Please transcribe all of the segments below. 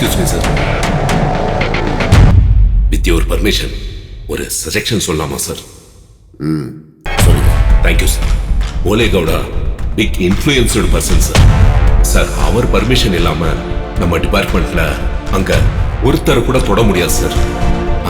Excuse me sir, with your permission ஒரு suggestion சொல்லலாமா sir? சொல்லுங்க. Thank you sir. Ole Gowda big influenced person sir. Sir அவர் permission இல்லாம நம்ம டிபார்ட்மெண்ட்ல அங்க ஒருத்தர் கூட தொட முடியாது சார்.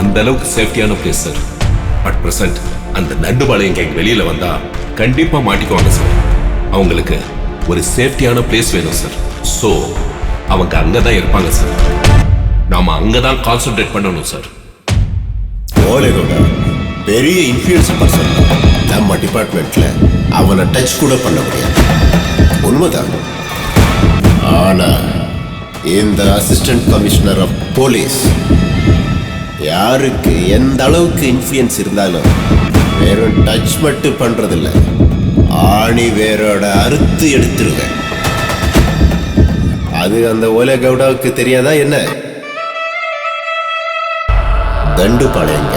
அந்த அளவுக்கு சேஃப்டியான பிளேஸ் சார். அட் பிரசன்ட் அந்த நண்டுபாளையம் கேங் வெளியில வந்தா கண்டிப்பா மாட்டிக்குவாங்க சார். அவங்களுக்கு ஒரு சேஃப்டியான பிளேஸ் வேணும் சார். சோ அவங்க அங்கதான் இருப்பாங்க சார். நாம அங்கதான் கான்சென்ட்ரேட் பண்ணணும் சார். ஓலேகவுடா பெரிய இன்ஃப்ளூயன்ஸ் பர்சன். நம்ம டிபார்ட்மெண்ட்ல அவனை டச் கூட பண்ண முடியாது. உண்மைதான். ஆனா இந்த அசிஸ்டன்ட் கமிஷனர் ஆஃப் போலீஸ் யாருக்கு எந்த அளவுக்கு இன்ஃப்ளூயன்ஸ் இருந்தாலும் வெறும் டச் மட்டும் பண்றதில்ல, ஆணி வேரோட அறுத்து எடுத்துருவேன். அது அந்த ஓலேகவுடாவுக்கு தெரியாதா என்ன? தண்டுபாளையங்க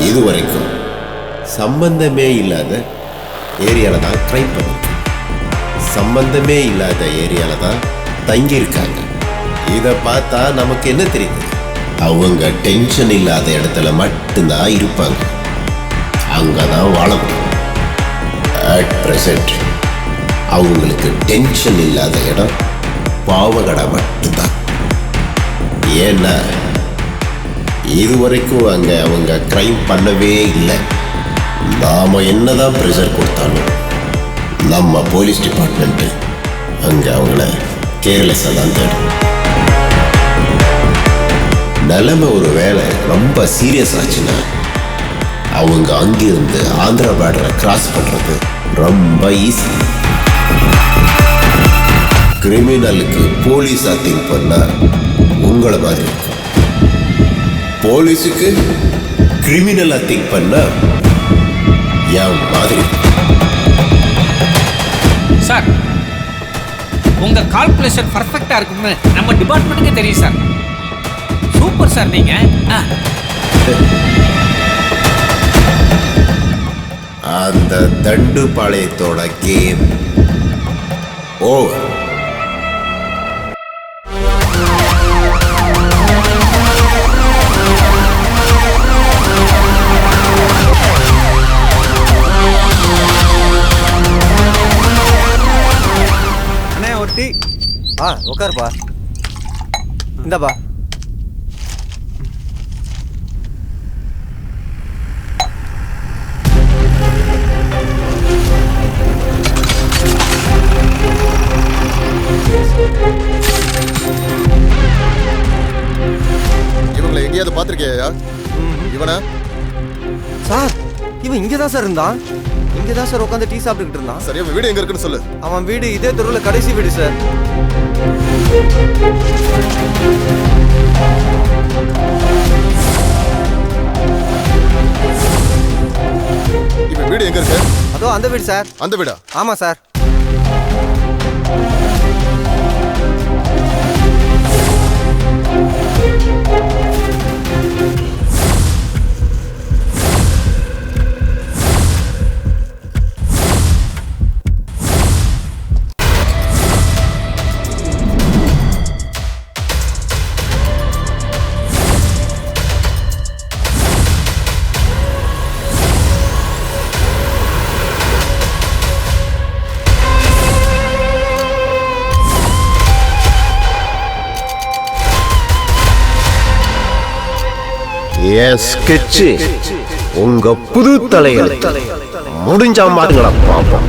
இதுவரைக்கும் சம்பந்தமே இல்லாத ஏரியால தான் கிரைம் பண்ணிருக்கு. சம்பந்தமே இல்லாத ஏரியால தான் தங்கியிருக்காங்க. இதை பார்த்தா நமக்கு என்ன தெரியுது? அவங்க டென்ஷன் இல்லாத இடத்துல மட்டும்தான் இருப்பாங்க. அங்கதான் வாழ முடியும். அட் பிரசன்ட் அவங்களுக்கு டென்ஷன் இல்லாத இடம் பாவகடை மட்டும்தான். ஏன்னா இதுவரைக்கும் அங்க அவங்க கிரைம் பண்ணவே இல்லை. நாம என்னதான் ப்ரெஷர் கொடுத்தாலும் நம்ம போலீஸ் டிபார்ட்மெண்ட் அங்க அவங்கள கேர்லெஸ்ஸாக தான் தேடும். நிலைமை ஒரு வேலை ரொம்ப சீரியஸ் ஆச்சுன்னா அவங்க அங்கிருந்து ஆந்திரா பார்டரை கிராஸ் பண்றது ரொம்ப ஈஸி. கிரிமினலுக்கு போலீஸா திங்க் பண்ணா உங்களை மாதிரி இருக்கும். போலீஸுக்கு கிரிமினலா திங்க் பண்ணா என் மாதிரி. சார் உங்க கால்குலேஷன் பர்ஃபெக்டா இருக்குன்னு நம்ம டிபார்ட்மெண்ட்டுக்கு தெரியும் சார். சூப்பர் சார் நீங்க. அந்த தண்டுபாளையத்தோட கேம் ஓவர். அண்ணே ஒரு டீ. உட்காருப்பா. இந்தாப்பா. இவங்களை எங்கேயாவது பார்த்துருக்கியா? இவனா? சார் இவன் இங்கே தான் சார் இருந்தான். இங்கே தான் சார் உட்காந்து டீ சாப்பிட்டுக்கிட்டு இருந்தான். சரி, அவன் வீடு எங்க இருக்குன்னு சொல்லு. அவன் வீடு இதே தெருவில் கடைசி வீடு சார். இவன் வீடு எங்க இருக்கு? அதோ அந்த வீடு சார். அந்த வீடா? ஆமாம் சார். ஸ்கெட்சு உங்க புது தலைகள் முடிஞ்சா மாட்டுங்களா பாப்போம்.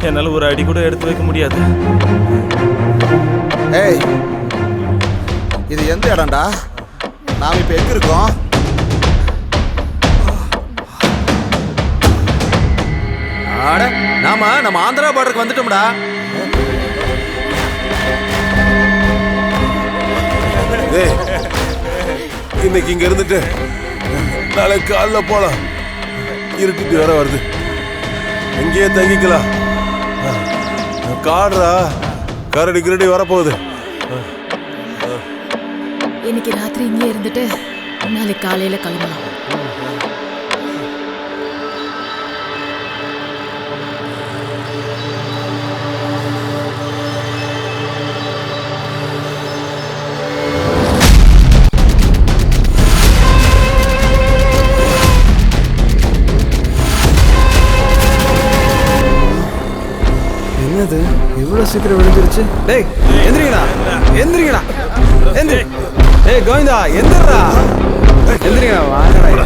என்னால ஒரு அடி கூட எடுத்து வைக்க முடியாது. ஏய், இது எந்த இடம்டா? நாம் இப்ப எங்க இருக்கோம்? அட, நம்ம ஆந்திரா பார்டருக்கு வந்துட்டோம்டா. இன்னைக்கு இங்க இருந்துட்டு நாளைக்கு காலைல போலாம். இருட்டிட்டு வேற வருது, எங்கேயே தங்கிக்கலாம். காடுறா, கரடி கிரடி வரப்போகுது. இன்னைக்கு ராத்திரி இங்கே இருந்துட்டு நாளைக்கு காலையில கிளம்பலாம். என்னது இவ்வளவு சீக்கிரம் விழுந்துருச்சு? டேய் எந்திரிங்கடா, எந்திரிங்கடா, எந்திரி. டேய் கோவிந்தா எந்திரடா, எந்திரிங்கடா, வாங்கடா.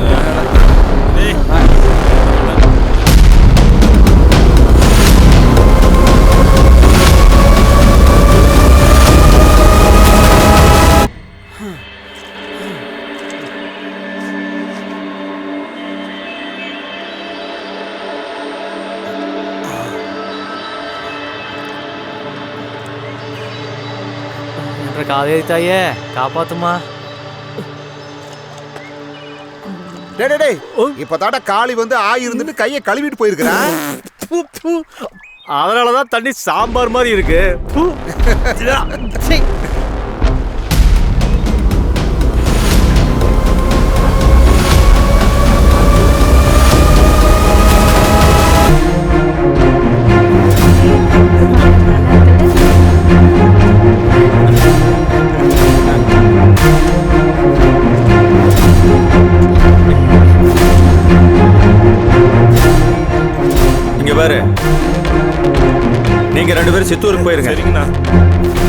காவேரி தாயே காப்பாத்துமா. டேய், இப்பதாட காளி வந்து ஆயிருந்துட்டு கையை கழுவிட்டு போயிருக்கிறான். அதனாலதான் தண்ணி சாம்பார் மாதிரி இருக்கு. பாரு, நீங்க 2 பேரும் சித்தூருக்கு போயிருங்க.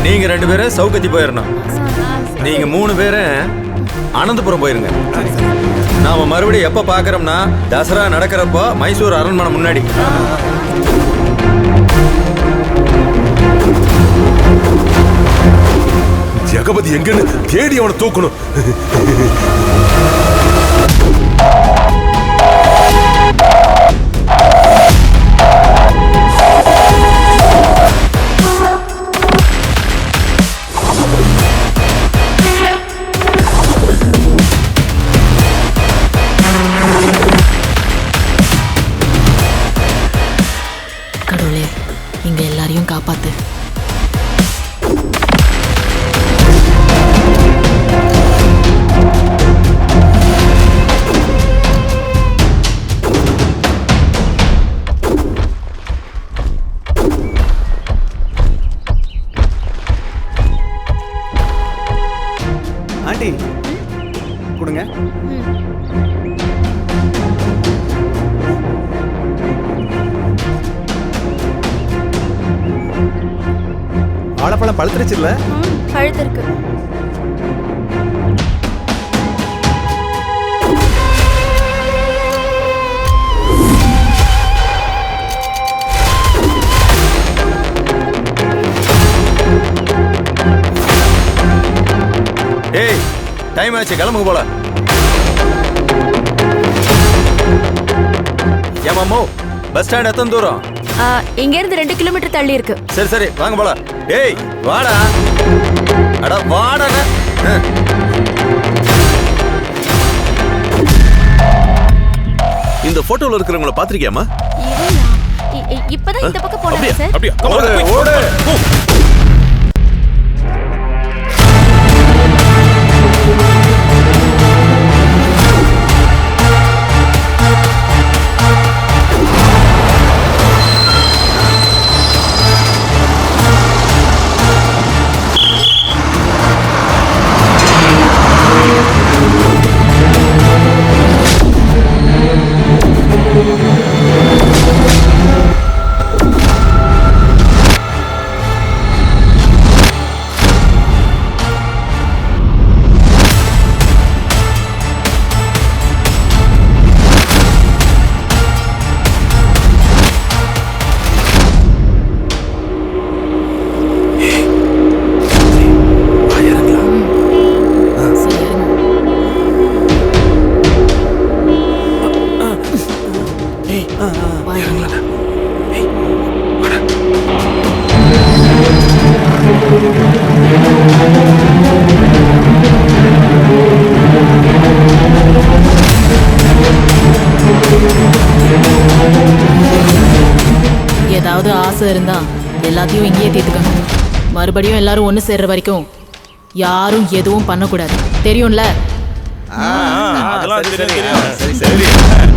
நீங்க 2 பேரும் சவுக்கத்தி போயிடணும். நீங்க 3 பேரும் அனந்தபுரம் போயிருங்க. நாம மறுபடியும் எப்ப பாக்குறோம்னா தசரா நடக்கிறப்போ மைசூர் அரண்மனை முன்னாடி. ஜெகபதி எங்கன்னு தேடி அவனை தூக்கணும். கடவுளே, இங்க எல்லாரையும் காப்பாத்து. ஆண்டி கொடுங்க. வாழைப்பழம் பழுத்துருச்சு இல்ல? பழுத்திருக்கு. ஏய், டைம் ஆச்சு, கிளம்புங்க போல. ஏமாமோ, பஸ் ஸ்டாண்ட் எத்தனை தூரம்? இங்க இருந்து 2 கிலோமீட்டர் தள்ளி இருக்கு. சரி வாங்க போல. ஏய் வாடா, அட வாடா. இந்த போட்டோல இருக்கிறவங்கள பாத்திருக்கியாமா? இப்பதான் இந்த பக்கம் போனாங்க சார். அப்படியே ஓடு. ஏதாவது ஆசை இருந்தா எல்லாத்தையும் இங்கேயே தீர்த்துக்கணும். மறுபடியும் எல்லாரும் ஒன்று சேர்ற வரைக்கும் யாரும் எதுவும் பண்ணக்கூடாது. தெரியும்ல? அதெல்லாம் தெரியும். சரி